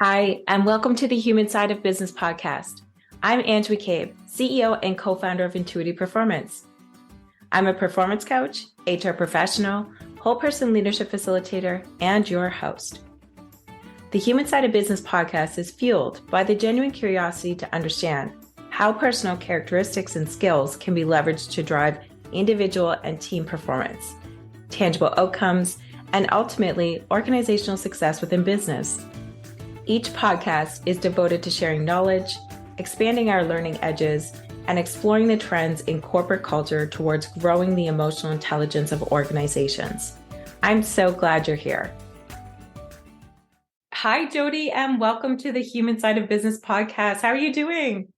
Hi, and welcome to the Human Side of Business podcast. I'm Ange MacCabe, CEO and co-founder of Intuitive Performance. I'm a performance coach, HR professional, whole person leadership facilitator, and your host. The Human Side of Business podcast is fueled by the genuine curiosity to understand how personal characteristics and skills can be leveraged to drive individual and team performance, tangible outcomes, and ultimately organizational success within business. Each podcast is devoted to sharing knowledge, expanding our learning edges, and exploring the trends in corporate culture towards growing the emotional intelligence of organizations. I'm so glad you're here. Hi, Jodie, and welcome to the Human Side of Business podcast. How are you doing?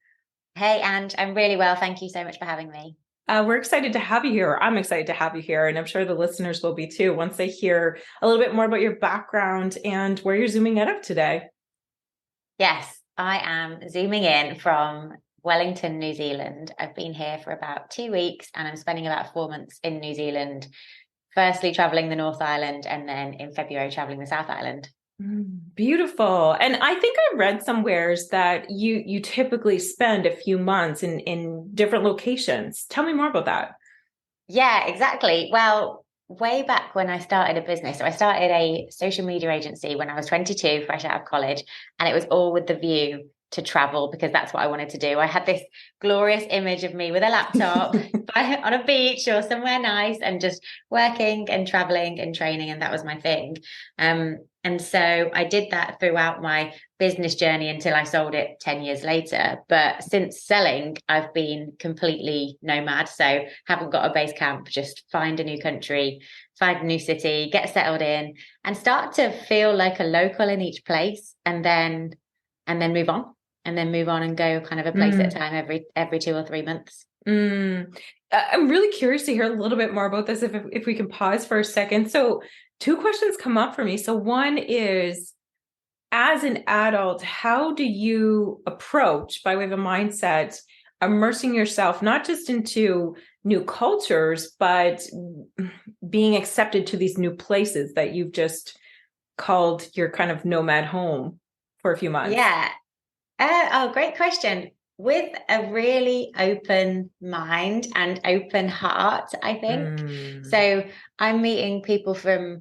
Hey, Ange, I'm really well. Thank you so much for having me. We're excited to have you here. I'm excited to have you here, and I'm sure the listeners will be too once they hear a little bit more about your background and where you're zooming out of today. Yes, I am zooming in from Wellington, New Zealand. I've been here for about 2 weeks and I'm spending about 4 months in New Zealand, firstly traveling the North Island and then in February traveling the South Island. Beautiful. And I think I read somewheres that you typically spend a few months in different locations. Tell me more about that. Yeah, exactly. Well, way back when I started a business, so I started a social media agency when I was 22, fresh out of college, and it was all with the view to travel because that's what I wanted to do. I had this glorious image of me with a laptop on a beach or somewhere nice and just working and traveling and training, and that was my thing. And so I did that throughout my business journey until I sold it 10 years later. But since selling, I've been completely nomad. So haven't got a base camp, just find a new country, find a new city, get settled in and start to feel like a local in each place and then move on and go kind of a place at a time every 2 or 3 months. I'm really curious to hear a little bit more about this if we can pause for a second. So two questions come up for me. So one is, as an adult, how do you approach, by way of a mindset, immersing yourself not just into new cultures, but being accepted to these new places that you've just called your kind of nomad home for a few months? Yeah. Great question. With a really open mind and open heart, I think. So I'm meeting people who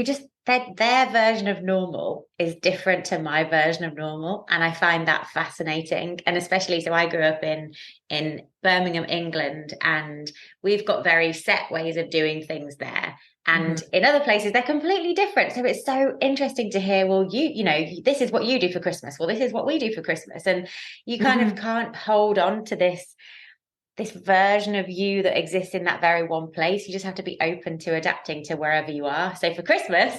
just their version of normal is different to my version of normal. And I find that fascinating. And especially, so I grew up in Birmingham, England, and we've got very set ways of doing things there. And in other places, they're completely different. So it's so interesting to hear, well, you know, this is what you do for Christmas. Well, this is what we do for Christmas. And you kind of can't hold on to this version of you that exists in that very one place. You just have to be open to adapting to wherever you are. So for Christmas,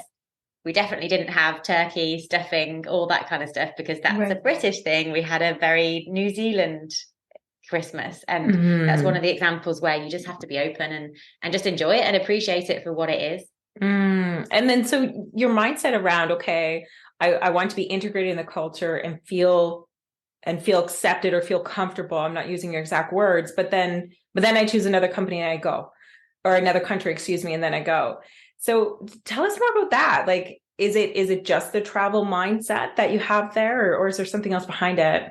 we definitely didn't have turkey, stuffing, all that kind of stuff, because that's a British thing. We had a very New Zealand Christmas. And that's one of the examples where you just have to be open and just enjoy it and appreciate it for what it is. And then so your mindset around, okay, I want to be integrated in the culture and feel accepted or feel comfortable. I'm not using your exact words, but then I choose another company and I go, or another country, excuse me, and then I go. So tell us more about that. Like, is it just the travel mindset that you have there, or is there something else behind it?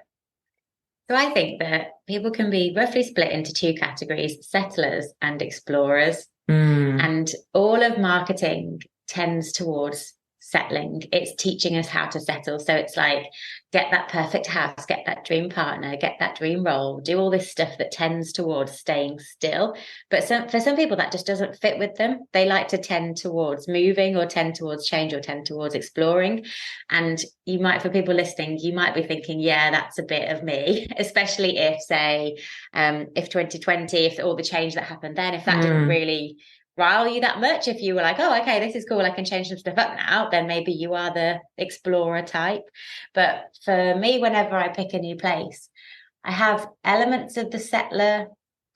So I think that people can be roughly split into two categories, settlers and explorers. And all of marketing tends towards settling. It's teaching us how to settle. So it's like, get that perfect house, get that dream partner, get that dream role, do all this stuff that tends towards staying still. But for some people, that just doesn't fit with them. They like to tend towards moving or tend towards change or tend towards exploring. And you might, for people listening, you might be thinking, yeah, that's a bit of me, especially if, say, if 2020, if all the change that happened then, if that didn't really rile you that much, if you were like, oh, okay, this is cool, I can change some stuff up now, then maybe you are the explorer type. But for me, whenever I pick a new place, I have elements of the settler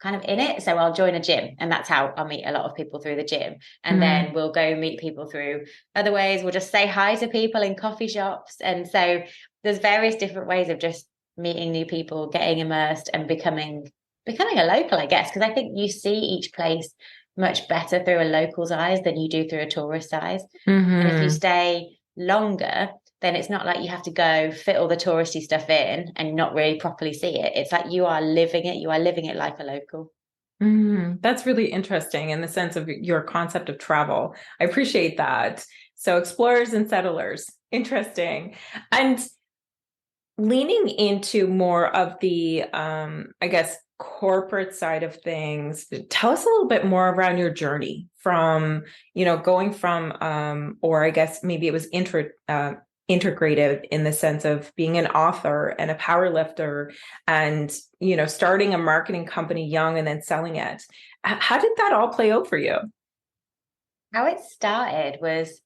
kind of in it. So I'll join a gym, and that's how I'll meet a lot of people, through the gym. And then we'll go meet people through other ways. We'll just say hi to people in coffee shops. And so there's various different ways of just meeting new people, getting immersed and becoming a local, I guess, because I think you see each place much better through a local's eyes than you do through a tourist's eyes. And if you stay longer, then it's not like you have to go fit all the touristy stuff in and not really properly see it. It's like you are living it. You are living it like a local. That's really interesting in the sense of your concept of travel. I appreciate that. So explorers and settlers, interesting. And leaning into more of the, I guess, corporate side of things, tell us a little bit more around your journey from, going from, or I guess maybe it was integrated in the sense of being an author and a power lifter and, starting a marketing company young and then selling it. How did that all play out for you? How it started was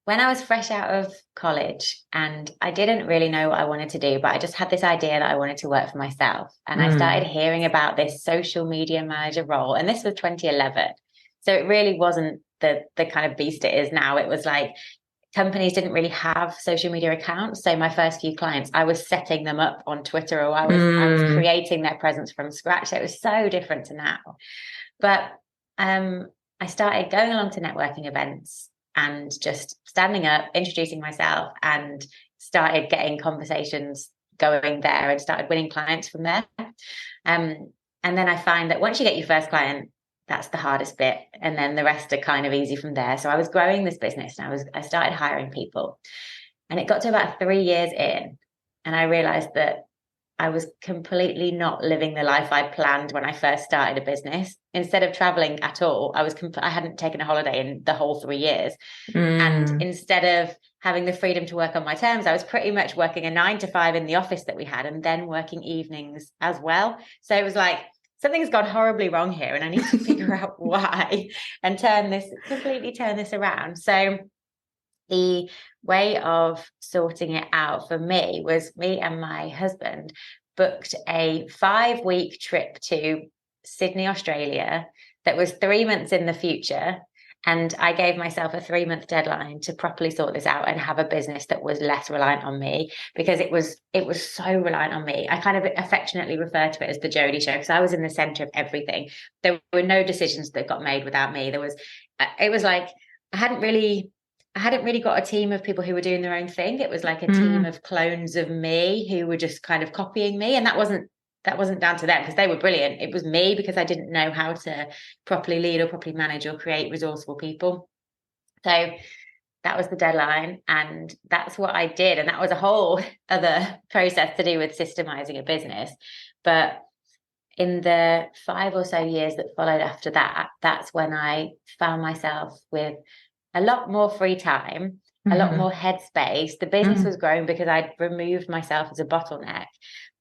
when I was fresh out of college and I didn't really know what I wanted to do, but I just had this idea that I wanted to work for myself. And I started hearing about this social media manager role. And this was 2011. So it really wasn't the kind of beast it is now. It was like companies didn't really have social media accounts. So my first few clients, I was setting them up on Twitter, or I was creating their presence from scratch. So it was so different to now. But I started going along to networking events and just standing up, introducing myself, and started getting conversations going there and started winning clients from there. And then I find that once you get your first client, that's the hardest bit. And then the rest are kind of easy from there. So I was growing this business and I started hiring people. And it got to about 3 years in, and I realized that I was completely not living the life I planned when I first started a business. Instead of traveling at all, I hadn't taken a holiday in the whole 3 years. And instead of having the freedom to work on my terms, I was pretty much working a 9 to 5 in the office that we had and then working evenings as well. So it was like, something's gone horribly wrong here and I need to figure out why and completely turn this around. So the way of sorting it out for me was me and my husband booked a 5-week trip to Sydney, Australia, that was 3 months in the future. And I gave myself a 3-month deadline to properly sort this out and have a business that was less reliant on me, because it was so reliant on me. I kind of affectionately refer to it as the Jodie show, because I was in the center of everything. There were no decisions that got made without me. It was like I hadn't really got a team of people who were doing their own thing. It was like a team of clones of me who were just kind of copying me. And that wasn't down to them because they were brilliant. It was me because I didn't know how to properly lead or properly manage or create resourceful people. So that was the deadline. And that's what I did. And that was a whole other process to do with systemizing a business. But in the 5 or so years that followed after that, that's when I found myself with a lot more free time, a lot more headspace. The business was growing because I'd removed myself as a bottleneck.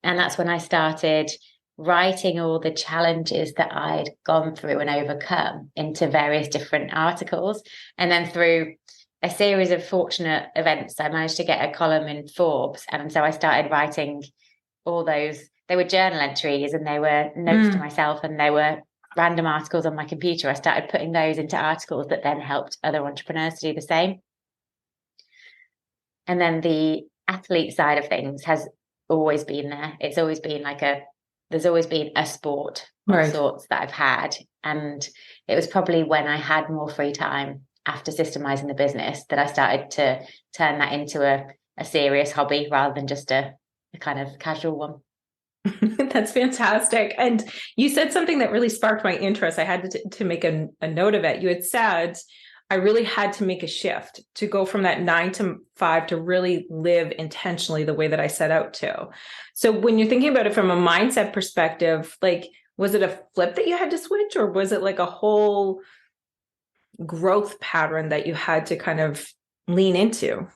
And that's when I started writing all the challenges that I'd gone through and overcome into various different articles. And then through a series of fortunate events, I managed to get a column in Forbes. And so I started writing all those. They were journal entries and they were notes to myself, and they were random articles on my computer. I started putting those into articles that then helped other entrepreneurs to do the same. And then the athlete side of things has always been there. It's always been there's always been a sport of sorts that I've had. And it was probably when I had more free time after systemizing the business that I started to turn that into a serious hobby rather than just a kind of casual one. That's fantastic. And you said something that really sparked my interest. I had to make a note of it. You had said, I really had to make a shift to go from that 9 to 5 to really live intentionally the way that I set out to. So when you're thinking about it from a mindset perspective, like, was it a flip that you had to switch, or was it like a whole growth pattern that you had to kind of lean into?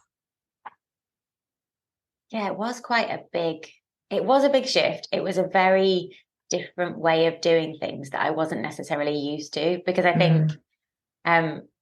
Yeah, it was a big shift. It was a very different way of doing things that I wasn't necessarily used to, because I think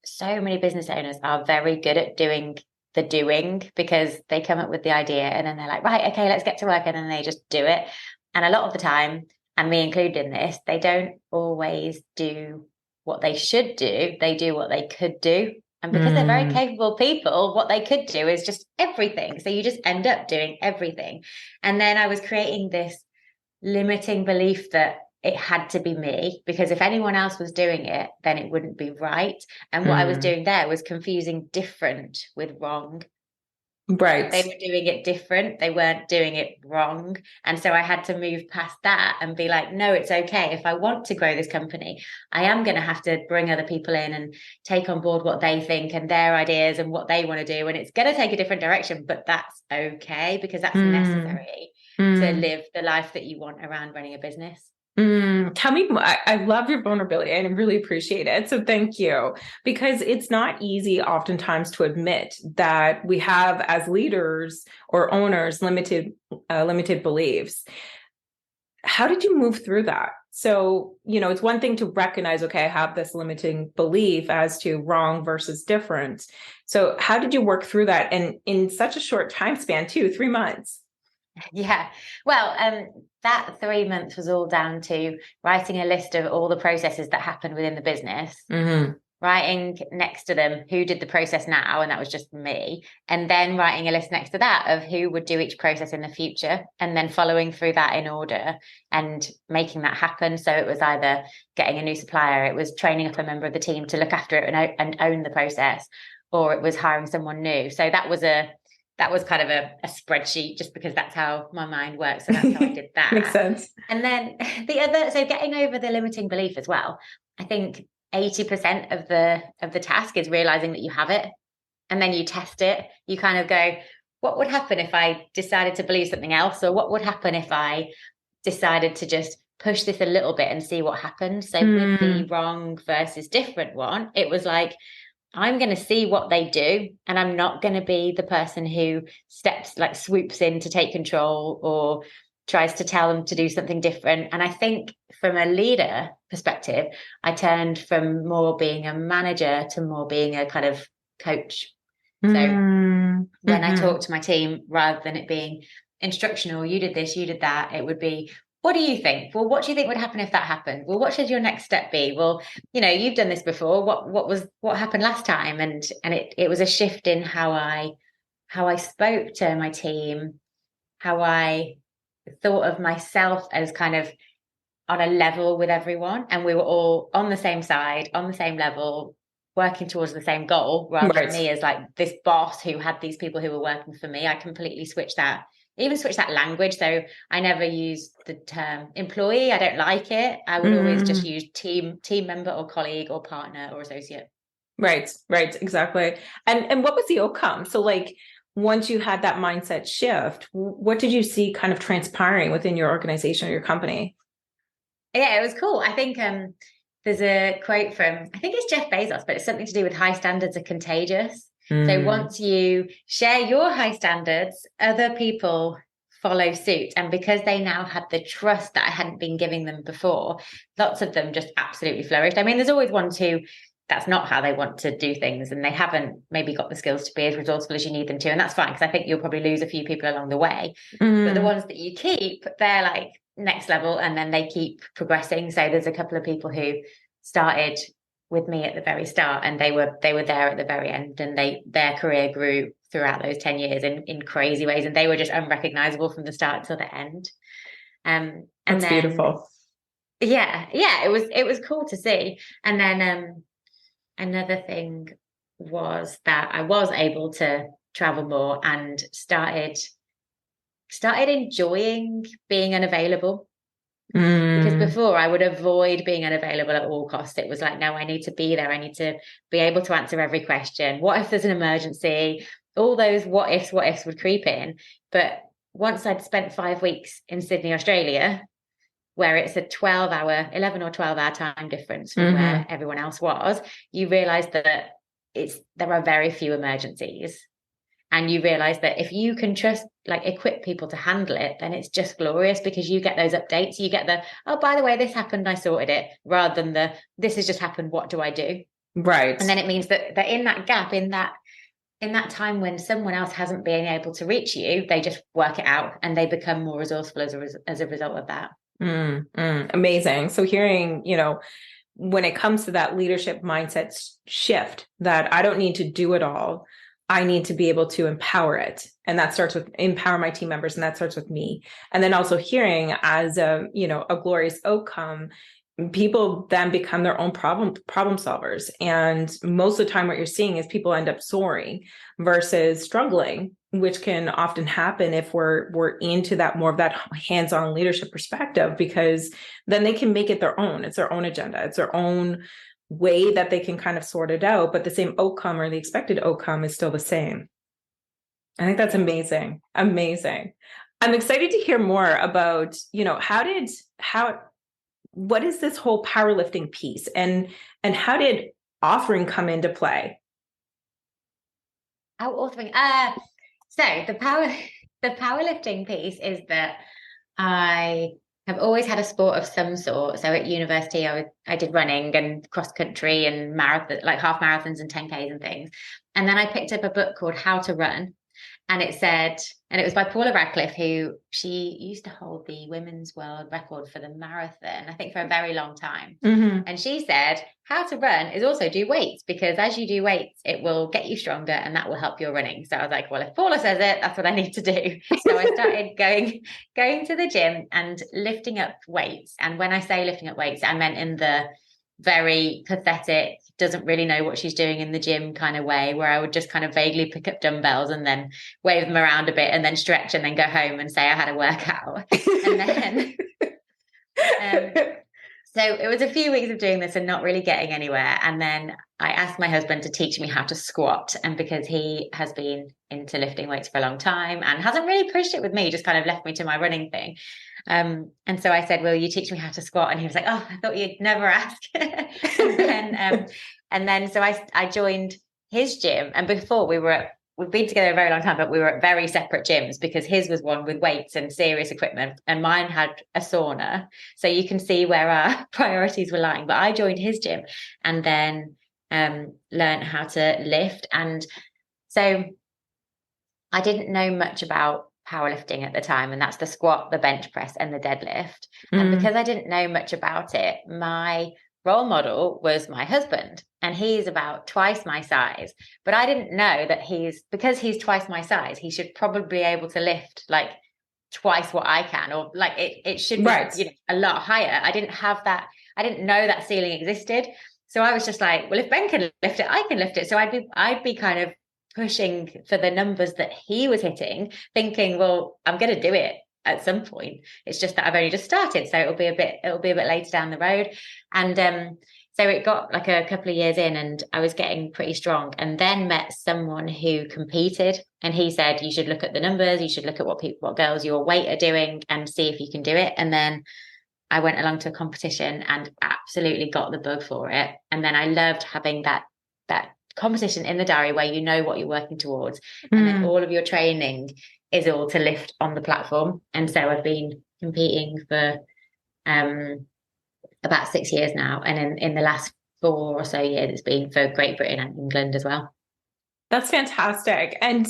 so many business owners are very good at doing the doing, because they come up with the idea and then they're like, right, okay, let's get to work. And then they just do it. And a lot of the time, and me included in this, they don't always do what they should do. They do what they could do. And because they're very capable people, what they could do is just everything. So you just end up doing everything. And then I was creating this limiting belief that it had to be me, because if anyone else was doing it, then it wouldn't be right. And what I was doing there was confusing different with wrong. Right. They were doing it different. They weren't doing it wrong. And so I had to move past that and be like, no, it's okay. If I want to grow this company, I am going to have to bring other people in and take on board what they think and their ideas and what they want to do. And it's going to take a different direction, but that's okay because that's necessary to live the life that you want around running a business. Tell me more. I love your vulnerability and I really appreciate it. So thank you, because it's not easy oftentimes to admit that we have as leaders or owners limited beliefs. How did you move through that? So, it's one thing to recognize, okay, I have this limiting belief as to wrong versus different. So how did you work through that? And in such a short time span too, 3 months? Yeah. Well, that 3 months was all down to writing a list of all the processes that happened within the business, writing next to them who did the process now, and that was just me, and then writing a list next to that of who would do each process in the future, and then following through that in order and making that happen. So it was either getting a new supplier, it was training up a member of the team to look after it and own the process, or it was hiring someone new. So that was kind of a spreadsheet, just because that's how my mind works. So that's how I did that. Makes sense. And then so getting over the limiting belief as well. I think 80% of the task is realizing that you have it. And then you test it. You kind of go, what would happen if I decided to believe something else? Or what would happen if I decided to just push this a little bit and see what happens? So with the wrong versus different one, it was like, I'm going to see what they do, and I'm not going to be the person who swoops in to take control or tries to tell them to do something different. And I think from a leader perspective, I turned from more being a manager to more being a kind of coach. So when I talk to my team, rather than it being instructional, you did this, you did that, it would be, what do you think? Well, what do you think would happen if that happened? Well, what should your next step be? Well, you've done this before. What happened last time? And it was a shift in how I spoke to my team, how I thought of myself as kind of on a level with everyone, and we were all on the same side, on the same level, working towards the same goal, rather than me as like this boss who had these people who were working for me. I completely switched that. Even switch that language. So I never use the term employee. I don't like it. I would always just use team member or colleague or partner or associate. Right, exactly. And what was the outcome? So like, once you had that mindset shift, what did you see kind of transpiring within your organization or your company? Yeah, it was cool. I think there's a quote from, I think it's Jeff Bezos, but it's something to do with high standards are contagious. So once you share your high standards, other people follow suit. And because they now had the trust that I hadn't been giving them before, lots of them just absolutely flourished. I mean, there's always one, two, that's not how they want to do things. And they haven't maybe got the skills to be as resourceful as you need them to. And that's fine, because I think you'll probably lose a few people along the way. But the ones that you keep, they're like next level, and then they keep progressing. So there's a couple of people who started with me at the very start, and they were there at the very end, and their career grew throughout those 10 years in crazy ways, and they were just unrecognizable from the start till the end. And that's then, beautiful. Yeah, it was cool to see. And then another thing was that I was able to travel more and started enjoying being unavailable. Because before I would avoid being unavailable at all costs. It was like, no, I need to be there. I need to be able to answer every question. What if there's an emergency? All those what ifs would creep in. But once I'd spent 5 weeks in Sydney, Australia, where it's a 11 or 12 hour time difference from where everyone else was, you realize that there are very few emergencies. And you realize that if you can just equip people to handle it, then it's just glorious, because you get those updates. You get the, oh, by the way, this happened, I sorted it, rather than this has just happened, what do I do? Right. And then it means that in that gap, in that time when someone else hasn't been able to reach you, they just work it out and they become more resourceful as a result of that. Amazing. So hearing, when it comes to that leadership mindset shift, that I don't need to do it all, I need to be able to empower it. And that starts with empower my team members. And that starts with me. And then also hearing as a glorious outcome, people then become their own problem solvers. And most of the time what you're seeing is people end up soaring versus struggling, which can often happen if we're into that more of that hands-on leadership perspective, because then they can make it their own. It's their own agenda. It's their own way that they can kind of sort it out, but the same outcome or the expected outcome is still the same. I think that's amazing. Amazing. I'm excited to hear more about, what is this whole powerlifting piece, and how did authoring come into play? How authoring? So the powerlifting piece is that I have always had a sport of some sort. So at university, I did running and cross country and marathon, like half marathons and 10Ks and things. And then I picked up a book called How to Run. And it was by Paula Radcliffe, who she used to hold the women's world record for the marathon, I think for a very long time. Mm-hmm. And she said, how to run is also do weights, because as you do weights, it will get you stronger and that will help your running. So I was like, well, if Paula says it, that's what I need to do. So I started going to the gym and lifting up weights. And when I say lifting up weights, I meant in the very pathetic, doesn't really know what she's doing in the gym kind of way, where I would just kind of vaguely pick up dumbbells and then wave them around a bit and then stretch and then go home and say I had a workout. And then so it was a few weeks of doing this and not really getting anywhere. And then I asked my husband to teach me how to squat. And because he has been into lifting weights for a long time and hasn't really pushed it with me, just kind of left me to my running thing. And so I said, will you teach me how to squat? And he was like, oh, I thought you'd never ask. and then so I joined his gym. And before we've been together a very long time, but we were at very separate gyms, because his was one with weights and serious equipment and mine had a sauna. So you can see where our priorities were lying. But I joined his gym and then learned how to lift. And so I didn't know much about powerlifting at the time, and that's the squat, the bench press, and the deadlift. And because I didn't know much about it, my role model was my husband, and he's about twice my size. But I didn't know that because he's twice my size, he should probably be able to lift like twice what I can, or like it should be a lot higher. I didn't have that. I didn't know that ceiling existed. So I was just like, well, if Ben can lift it, I can lift it. So I'd be kind of pushing for the numbers that he was hitting, thinking, well, I'm going to do it at some point. It's just that I've only just started, so it'll be a bit later down the road. And so it got like a couple of years in, and I was getting pretty strong. And then met someone who competed, and he said, you should look at the numbers, you should look at what girls your weight are doing, and see if you can do it. And then I went along to a competition and absolutely got the bug for it. And then I loved having that competition in the diary where you know what you're working towards, and then all of your training is all to lift on the platform. And so I've been competing for about 6 years now, and in the last 4 or so years it's been for Great Britain and England as well. That's fantastic. And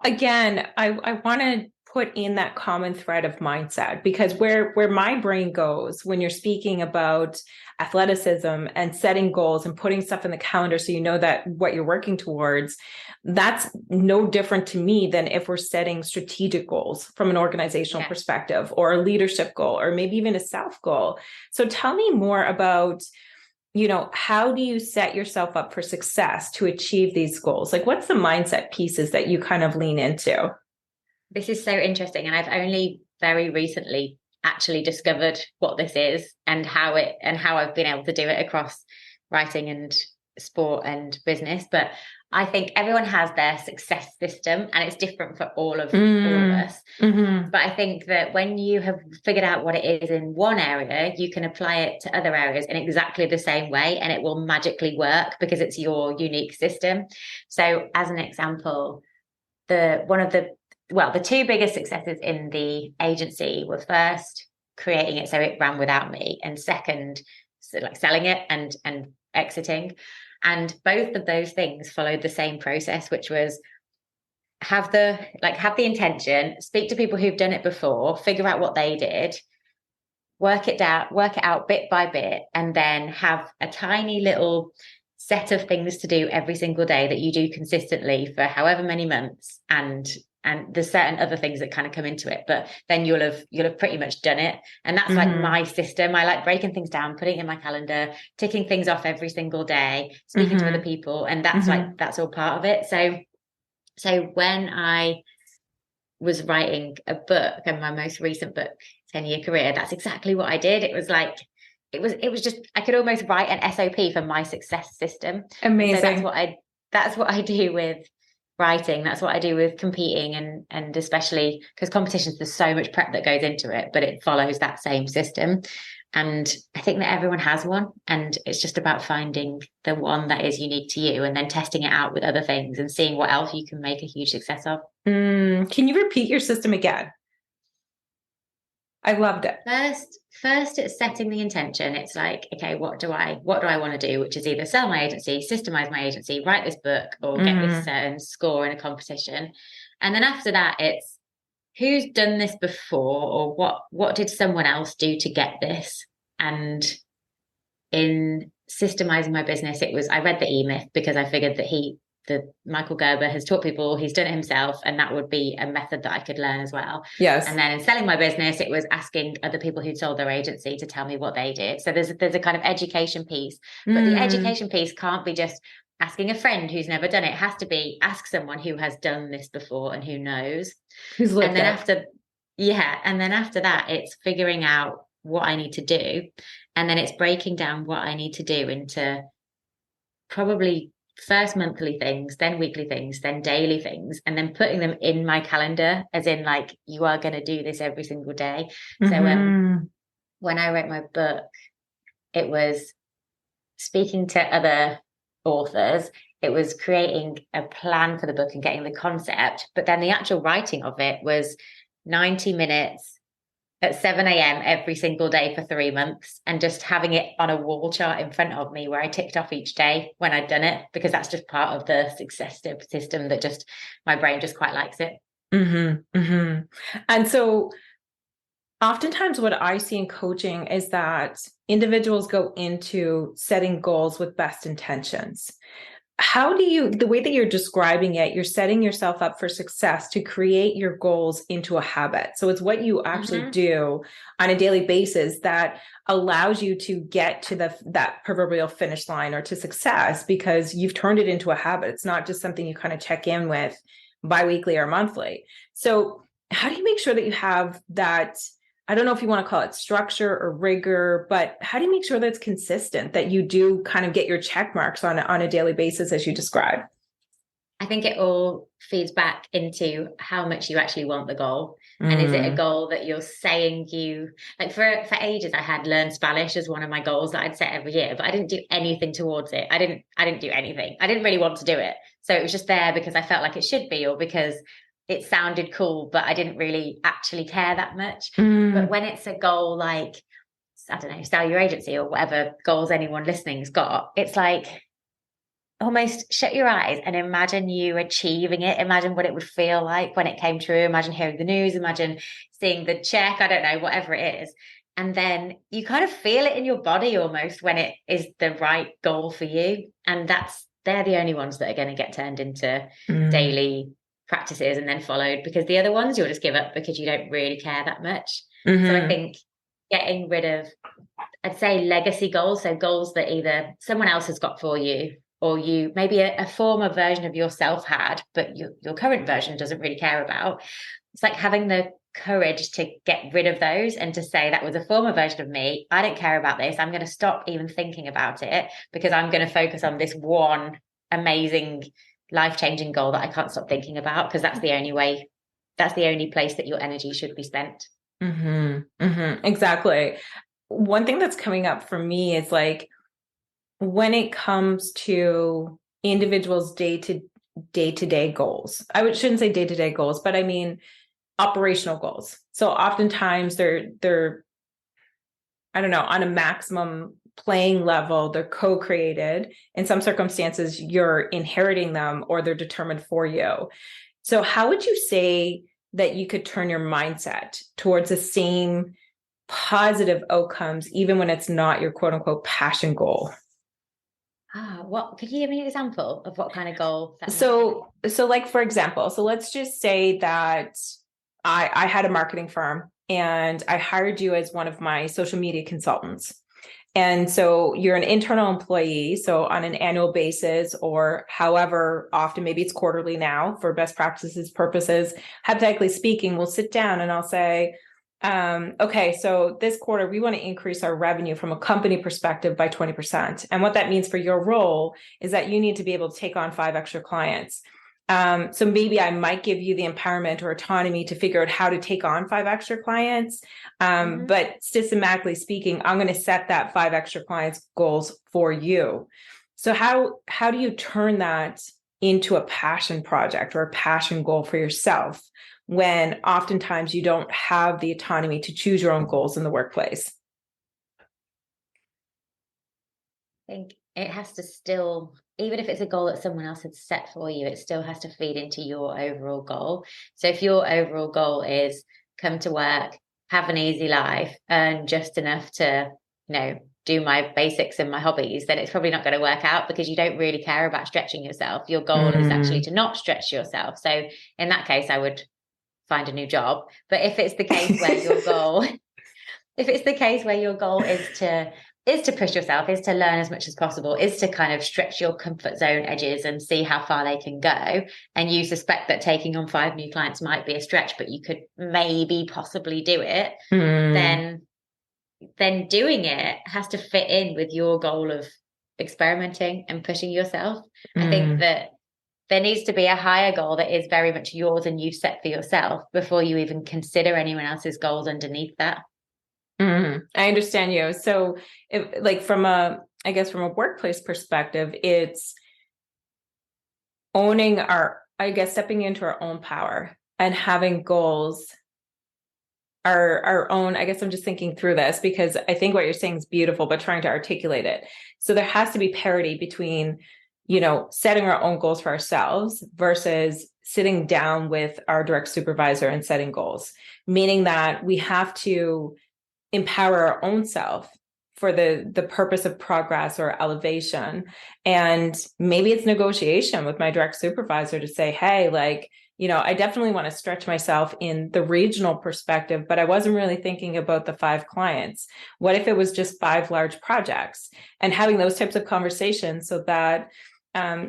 again, I want to put in that common thread of mindset, because where my brain goes when you're speaking about athleticism and setting goals and putting stuff in the calendar so you know that what you're working towards, that's no different to me than if we're setting strategic goals from an organizational perspective, or a leadership goal, or maybe even a self goal. So tell me more about, how do you set yourself up for success to achieve these goals? Like, what's the mindset pieces that you kind of lean into? This is so interesting. And I've only very recently actually discovered what this is and how I've been able to do it across writing and sport and business. But I think everyone has their success system, and it's different for all of us. Mm-hmm. But I think that when you have figured out what it is in one area, you can apply it to other areas in exactly the same way, and it will magically work because it's your unique system. So as an example, the 2 biggest successes in the agency were, first, creating it so it ran without me, and second, selling it and exiting. And both of those things followed the same process, which was have the intention, speak to people who've done it before, figure out what they did, work it out bit by bit, and then have a tiny little set of things to do every single day that you do consistently for however many months, and and there's certain other things that kind of come into it, but then you'll have pretty much done it. And that's like my system. I like breaking things down, putting it in my calendar, ticking things off every single day, speaking to other people, and that's like that's all part of it. So when I was writing a book, and my most recent book, 10-Year Career, that's exactly what I did. It was like it was just, I could almost write an SOP for my success system. Amazing. So that's what I do with writing. That's what I do with competing, and especially because competitions, there's so much prep that goes into it, but it follows that same system. And I think that everyone has one, and it's just about finding the one that is unique to you and then testing it out with other things and seeing what else you can make a huge success of. Can you repeat your system again? I loved it. First, it's setting the intention. It's like, okay, what do I want to do? Which is either sell my agency, systemize my agency, write this book, or get this certain score in a competition. And then after that, it's who's done this before, or what did someone else do to get this? And in systemizing my business, I read the E-Myth because I figured that Michael Gerber has taught people, he's done it himself, and that would be a method that I could learn as well. Yes. And then in selling my business, it was asking other people who'd sold their agency to tell me what they did. So there's a kind of education piece, but the education piece can't be just asking a friend who's never done it. It has to be ask someone who has done this before and who knows. Who's lived and then it. and then after that, it's figuring out what I need to do. And then it's breaking down what I need to do into probably first monthly things, then weekly things, then daily things, and then putting them in my calendar, as in like, you are going to do this every single day. So when I wrote my book, it was speaking to other authors, it was creating a plan for the book and getting the concept, but then the actual writing of it was 90 minutes at 7 a.m. every single day for 3 months, and just having it on a wall chart in front of me where I ticked off each day when I'd done it, because that's just part of the success system that just my brain just quite likes it. And so oftentimes what I see in coaching is that individuals go into setting goals with best intentions. How do you, the way that you're describing it, you're setting yourself up for success to create your goals into a habit. So it's what you actually do on a daily basis that allows you to get to that proverbial finish line or to success, because you've turned it into a habit. It's not just something you kind of check in with biweekly or monthly. So how do you make sure that you have that, I don't know if you want to call it structure or rigor, but how do you make sure that it's consistent, that you do kind of get your check marks on a daily basis as you describe? I think it all feeds back into how much you actually want the goal. And is it a goal that you're saying you, like for ages, I had learn Spanish as one of my goals that I'd set every year, but I didn't do anything towards it. I didn't do anything. I didn't really want to do it. So it was just there because I felt like it should be, or because it sounded cool, but I didn't really actually care that much. But when it's a goal like, I don't know, sell your agency or whatever goals anyone listening's got, it's like almost shut your eyes and imagine you achieving it. Imagine what it would feel like when it came true. Imagine hearing the news, imagine seeing the check, I don't know, whatever it is. And then you kind of feel it in your body almost when it is the right goal for you. And they're the only ones that are going to get turned into daily practices and then followed, because the other ones you'll just give up because you don't really care that much. So I think getting rid of, I'd say, legacy goals, so goals that either someone else has got for you, or you maybe a former version of yourself had, but your current version doesn't really care about. It's like having the courage to get rid of those and to say, that was a former version of me, I don't care about this, I'm going to stop even thinking about it, because I'm going to focus on this one amazing life-changing goal that I can't stop thinking about, because that's the only place that your energy should be spent. Exactly. One thing that's coming up for me is like, when it comes to individuals' day-to-day goals, shouldn't say day-to-day goals, but I mean operational goals. So oftentimes they're I don't know, on a maximum playing level, they're co-created. In some circumstances, you're inheriting them or they're determined for you. So how would you say that you could turn your mindset towards the same positive outcomes, even when it's not your quote unquote passion goal? What could you give me an example of what kind of goal that So like, for example, so let's just say that I had a marketing firm and I hired you as one of my social media consultants. And so you're an internal employee. So on an annual basis, or however often, maybe it's quarterly now for best practices purposes, hypothetically speaking, we'll sit down and I'll say, okay, so this quarter, we want to increase our revenue from a company perspective by 20%. And what that means for your role is that you need to be able to take on 5 extra clients. So maybe I might give you the empowerment or autonomy to figure out how to take on 5 extra clients. But systematically speaking, I'm going to set that 5 extra clients goals for you. So how do you turn that into a passion project or a passion goal for yourself when oftentimes you don't have the autonomy to choose your own goals in the workplace? I think it has to still, even if it's a goal that someone else had set for you, it still has to feed into your overall goal. So if your overall goal is come to work, have an easy life, earn just enough to, do my basics and my hobbies, then it's probably not going to work out because you don't really care about stretching yourself. Your goal is actually to not stretch yourself. So in that case, I would find a new job. But if it's the case where your goal, if it's the case where your goal is to push yourself, is to learn as much as possible, is to kind of stretch your comfort zone edges and see how far they can go, and you suspect that taking on 5 new clients might be a stretch, but you could maybe possibly do it, then doing it has to fit in with your goal of experimenting and pushing yourself. I think that there needs to be a higher goal that is very much yours and you set for yourself before you even consider anyone else's goals underneath that. I understand you. So like from a workplace perspective, it's owning stepping into our own power and having goals, our own. I guess I'm just thinking through this because I think what you're saying is beautiful, but trying to articulate it. So there has to be parity between, setting our own goals for ourselves versus sitting down with our direct supervisor and setting goals, meaning that we have to empower our own self for the purpose of progress or elevation. And maybe it's negotiation with my direct supervisor to say, hey, I definitely want to stretch myself in the regional perspective, but I wasn't really thinking about the 5 clients. What if it was just 5 large projects? And having those types of conversations so that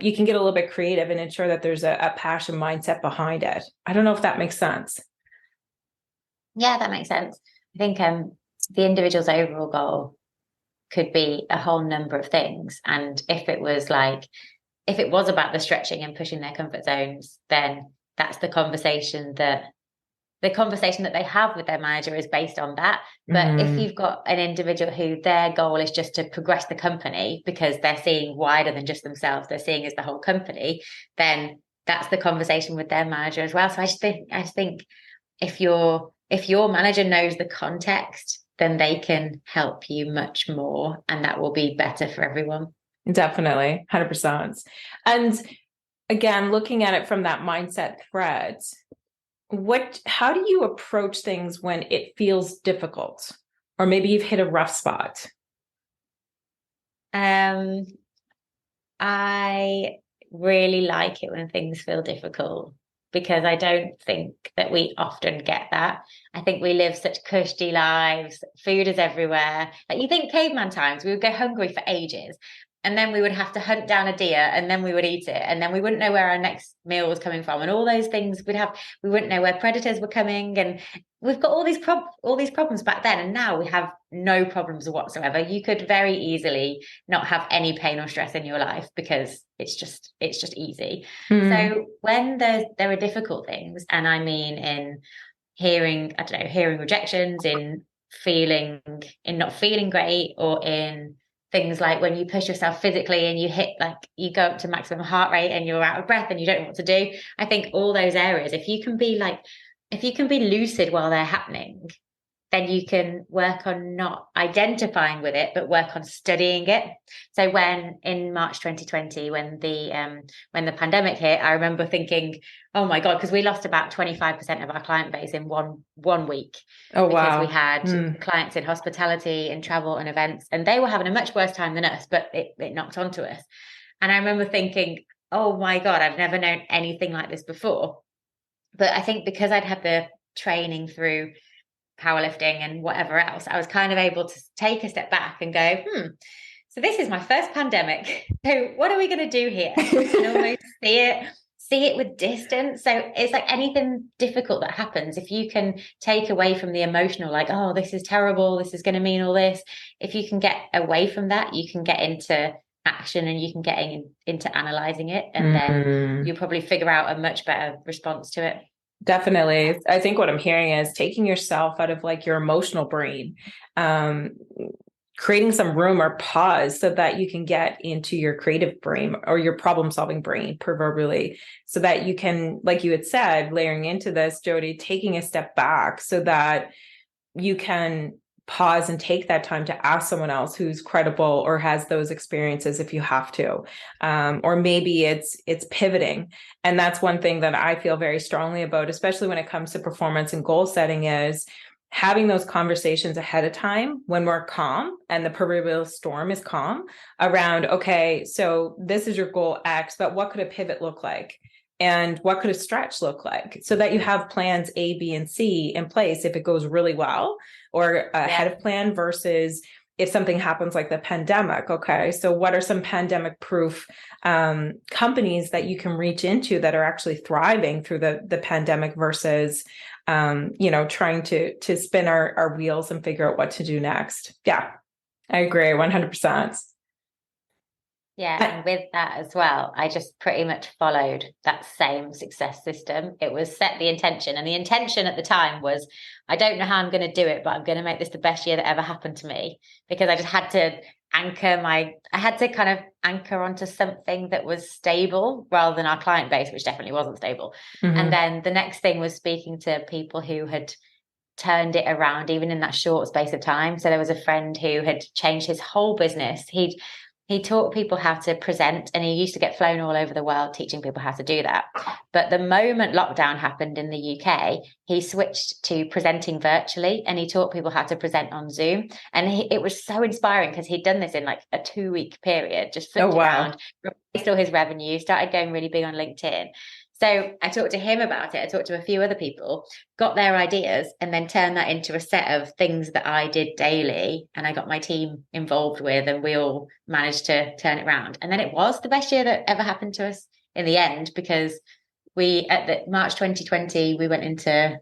you can get a little bit creative and ensure that there's a passion mindset behind it. I don't know if that makes sense. Yeah, that makes sense. I think the individual's overall goal could be a whole number of things. And if it was about the stretching and pushing their comfort zones, then that's the conversation that they have with their manager is based on that. But if you've got an individual who their goal is just to progress the company because they're seeing wider than just themselves, they're seeing as the whole company, then that's the conversation with their manager as well. So I just think if your manager knows the context, then they can help you much more, and that will be better for everyone. Definitely, 100%. And again, looking at it from that mindset thread, how do you approach things when it feels difficult, or maybe you've hit a rough spot? I really like it when things feel difficult, because I don't think that we often get that. I think we live such cushy lives. Food is everywhere. Like, you think caveman times, we would go hungry for ages. And then we would have to hunt down a deer, and then we would eat it. And then we wouldn't know where our next meal was coming from. And all those things we wouldn't know where predators were coming. And we've got all these problems back then. And now we have no problems whatsoever. You could very easily not have any pain or stress in your life because it's just easy. So when there are difficult things, and I mean in hearing rejections, in not feeling great, or in things like when you push yourself physically and you go up to maximum heart rate and you're out of breath and you don't know what to do. I think all those areas, if you can be lucid while they're happening, then you can work on not identifying with it, but work on studying it. So when in March 2020, when the pandemic hit, I remember thinking, oh my God, because we lost about 25% of our client base in one week. Oh, because wow. we had clients in hospitality and travel and events, and they were having a much worse time than us, but it knocked onto us. And I remember thinking, oh my God, I've never known anything like this before. But I think because I'd had the training through powerlifting and whatever else, I was kind of able to take a step back and go, so this is my first pandemic. So what are we going to do here? And almost see it with distance. So it's like anything difficult that happens, if you can take away from the emotional, like, oh, this is terrible, this is going to mean all this. If you can get away from that, you can get into action and you can get into analyzing it. And then you'll probably figure out a much better response to it. Definitely. I think what I'm hearing is taking yourself out of like your emotional brain, creating some room or pause so that you can get into your creative brain or your problem solving brain, proverbially, so that you can, like you had said, layering into this, Jodie, taking a step back so that you can pause and take that time to ask someone else who's credible or has those experiences if you have to. Or maybe it's pivoting. And that's one thing that I feel very strongly about, especially when it comes to performance and goal setting, is having those conversations ahead of time when we're calm and the proverbial storm is calm around, okay, so this is your goal X, but what could a pivot look like? And what could a stretch look like, so that you have plans A, B, and C in place if it goes really well, or ahead of plan, versus if something happens like the pandemic. Okay, so what are some pandemic proof companies that you can reach into that are actually thriving through the pandemic versus trying to spin our wheels and figure out what to do next. Yeah, I agree 100%. Yeah, and with that as well, I just pretty much followed that same success system. It was set the intention, and the intention at the time was, I don't know how I'm going to do it, but I'm going to make this the best year that ever happened to me, because I just had to I had to kind of anchor onto something that was stable rather than our client base, which definitely wasn't stable. Mm-hmm. And then the next thing was speaking to people who had turned it around, even in that short space of time. So there was a friend who had changed his whole business. He taught people how to present, and he used to get flown all over the world teaching people how to do that. But the moment lockdown happened in the UK, he switched to presenting virtually, and he taught people how to present on Zoom. And it was so inspiring, because he'd done this in like a 2-week period, just flipped around, replaced all his revenue, started going really big on LinkedIn. So I talked to him about it. I talked to a few other people, got their ideas, and then turned that into a set of things that I did daily. And I got my team involved with, and we all managed to turn it around. And then it was the best year that ever happened to us in the end, because at the March 2020, we went into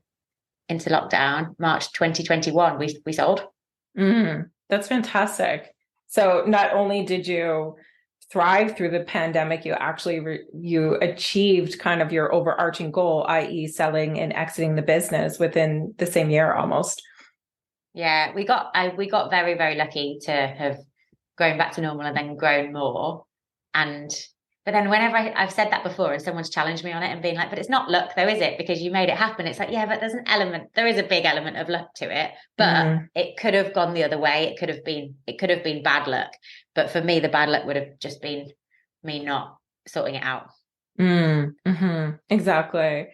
lockdown. March 2021, we sold. That's fantastic. So not only did you thrive through the pandemic, you actually you achieved kind of your overarching goal, i.e. selling and exiting the business within the same year almost. Yeah, we got very, very lucky to have grown back to normal and then grown more. But then whenever I've said that before and someone's challenged me on it and been like, but it's not luck though, is it? Because you made it happen. It's like, yeah, but there is a big element of luck to it, but it could have gone the other way. It could have been bad luck. But for me, the bad luck would have just been me not sorting it out. Exactly.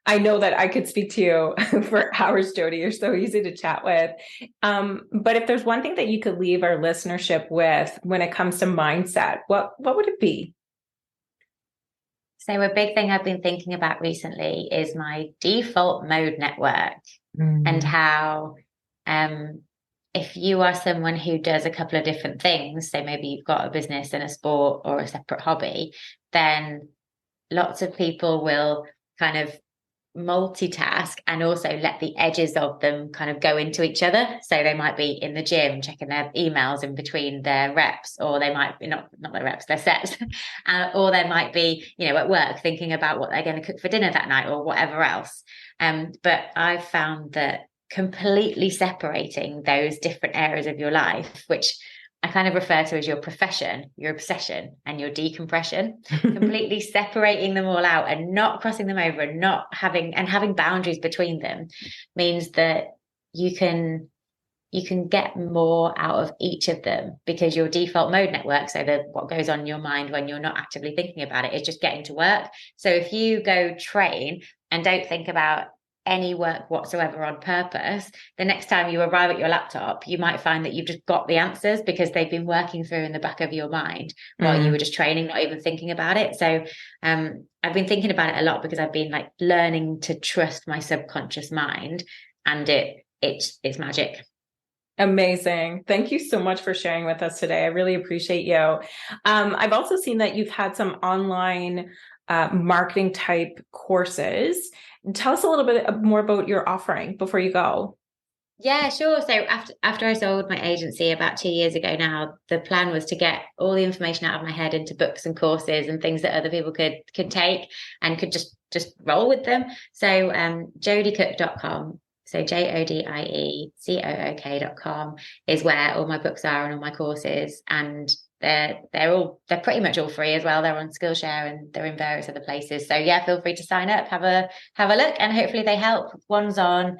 I know that I could speak to you for hours, Jodie. You're so easy to chat with. But if there's one thing that you could leave our listenership with when it comes to mindset, what would it be? So a big thing I've been thinking about recently is my default mode network, and how if you are someone who does a couple of different things, so maybe you've got a business and a sport or a separate hobby, then lots of people will kind of multitask and also let the edges of them kind of go into each other. So they might be in the gym checking their emails in between their reps, or they might be not their reps, their sets, or they might be, at work thinking about what they're going to cook for dinner that night or whatever else. But I've found that completely separating those different areas of your life, which I kind of refer to as your profession, your obsession, and your decompression, completely separating them all out and not crossing them over and having boundaries between them, means that you can get more out of each of them, because your default mode network, so what goes on in your mind when you're not actively thinking about it, is just getting to work. So if you go train and don't think about any work whatsoever on purpose, the next time you arrive at your laptop, you might find that you've just got the answers because they've been working through in the back of your mind while you were just training, not even thinking about it. So I've been thinking about it a lot because I've been like learning to trust my subconscious mind, and it's magic. Amazing. Thank you so much for sharing with us today. I really appreciate you. I've also seen that you've had some online marketing type courses. Tell us a little bit more about your offering before you go. Yeah, sure. So after I sold my agency about 2 years ago now, the plan was to get all the information out of my head into books and courses and things that other people could take and could just roll with them. So jodiecook.com. So JODIECOOK.com is where all my books are and all my courses, and they're pretty much all free as well. They're on Skillshare and they're in various other places. So yeah, feel free to sign up, have a look, and hopefully they help. One's on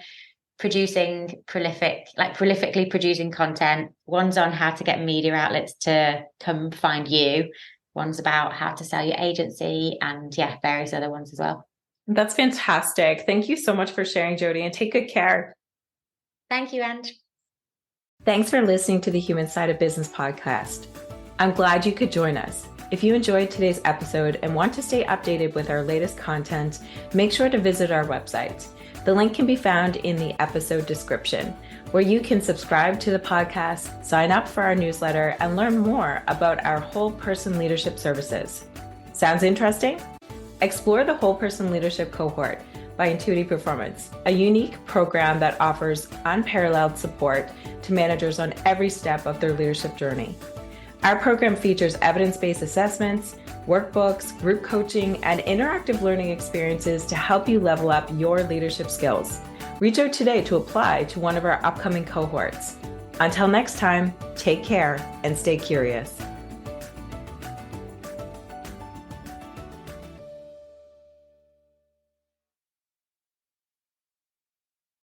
prolifically producing content. One's on how to get media outlets to come find you. One's about how to sell your agency, and yeah, various other ones as well. That's fantastic. Thank you so much for sharing, Jodie, and take good care. Thank you, Ange. Thanks for listening to the Human Side of Business podcast. I'm glad you could join us. If you enjoyed today's episode and want to stay updated with our latest content, make sure to visit our website. The link can be found in the episode description, where you can subscribe to the podcast, sign up for our newsletter, and learn more about our whole person leadership services. Sounds interesting? Explore the Whole Person Leadership Cohort by Intuitive Performance, a unique program that offers unparalleled support to managers on every step of their leadership journey. Our program features evidence-based assessments, workbooks, group coaching, and interactive learning experiences to help you level up your leadership skills. Reach out today to apply to one of our upcoming cohorts. Until next time, take care and stay curious.